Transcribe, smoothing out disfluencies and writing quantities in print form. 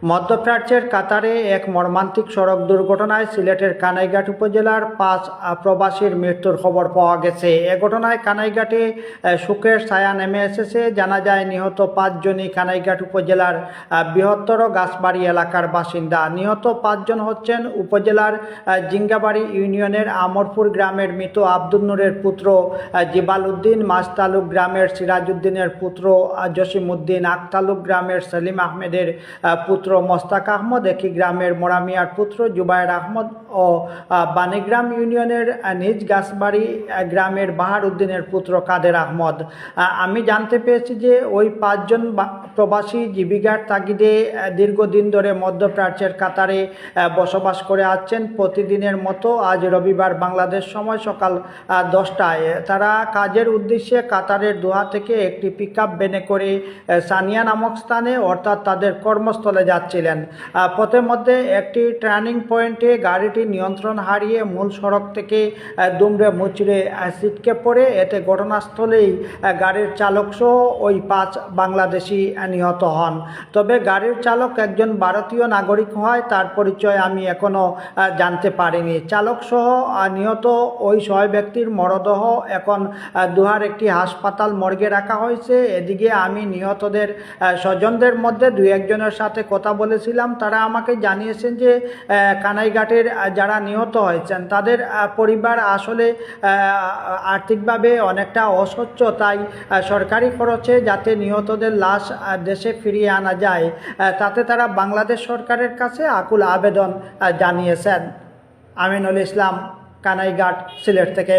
মধ্যপ্রাচ্যের কাতারে এক মর্মান্তিক সড়ক দুর্ঘটনায় সিলেটের কানাইঘাট উপজেলার 5 প্রবাসীর মৃত্যুর খবর পাওয়া গেছে। এ ঘটনায় কানাইঘাটে শোকের ছায়া নেমে এসেছে। জানা যায় নিহত 5 জনই কানাইঘাট উপজেলার বৃহত্তর গাছবাড়ি এলাকার বাসিন্দা। নিহত 5 জন হচ্ছেন উপজেলার জিঙ্গাবাড়ি ইউনিয়নের আমরপুর গ্রামের মৃত আব্দুল নূরের পুত্র জিবাল উদ্দিন, মাছতালুক গ্রামের সিরাজ উদ্দিনের পুত্র জসিম উদ্দিন, আকতালুক গ্রামের সেলিম আহমেদের পুত্র মোস্তাক আহমদ, একই গ্রামের মোরামিয়ার পুত্র জুবায়ের আহমদ ও বাণীগ্রাম ইউনিয়নের নিজ গাছবাড়ি গ্রামের বাহার উদ্দিনের পুত্র কাদের আহমদ। আমি জানতে পেরেছি যে ওই 5 জন প্রবাসী জীবিকার তাগিদে দীর্ঘদিন ধরে মধ্যপ্রাচ্যের কাতারে বসবাস করে আসছেন। প্রতিদিনের মতো আজ রবিবার বাংলাদেশ সময় সকাল 10টায় তারা কাজের উদ্দেশ্যে কাতারের দোহা থেকে একটি পিকআপ ভ্যানে করে সানিয়া নামক স্থানে অর্থাৎ তাদের কর্মস্থলে যাচ্ছিলেন। পথের মধ্যে একটি টার্নিং পয়েন্টে গাড়িটি নিয়ন্ত্রণ হারিয়ে মূল সড়ক থেকে দুমড়ে মুচড়ে ছিটকে পড়ে। এতে ঘটনাস্থলেই গাড়ির চালক সহ ওই 5 বাংলাদেশি নিহত হন। তবে গাড়ির চালক একজন ভারতীয় নাগরিক হয় তার পরিচয় আমি এখনও জানতে পারিনি। চালক সহ নিহত ওই 6 ব্যক্তির মরদেহ এখন দোহার একটি হাসপাতাল মর্গে রাখা হয়েছে। এদিকে আমি নিহতদের স্বজনদের মধ্যে 2-1 জনের সাথে কথা বলেছিলাম। তারা আমাকে জানিয়েছেন যে কানাইঘাটের যারা নিহত হয়েছেন তাদের পরিবার আসলে আর্থিকভাবে অনেকটা অসচ্ছল, তাই সরকারি খরচে যাতে নিহতদের লাশ দেশে ফিরিয়ে আনা যায় তাতে তারা বাংলাদেশ সরকারের কাছে আকুল আবেদন জানিয়েছেন। আমিনুল ইসলাম, কানাইঘাট, সিলেট থেকে।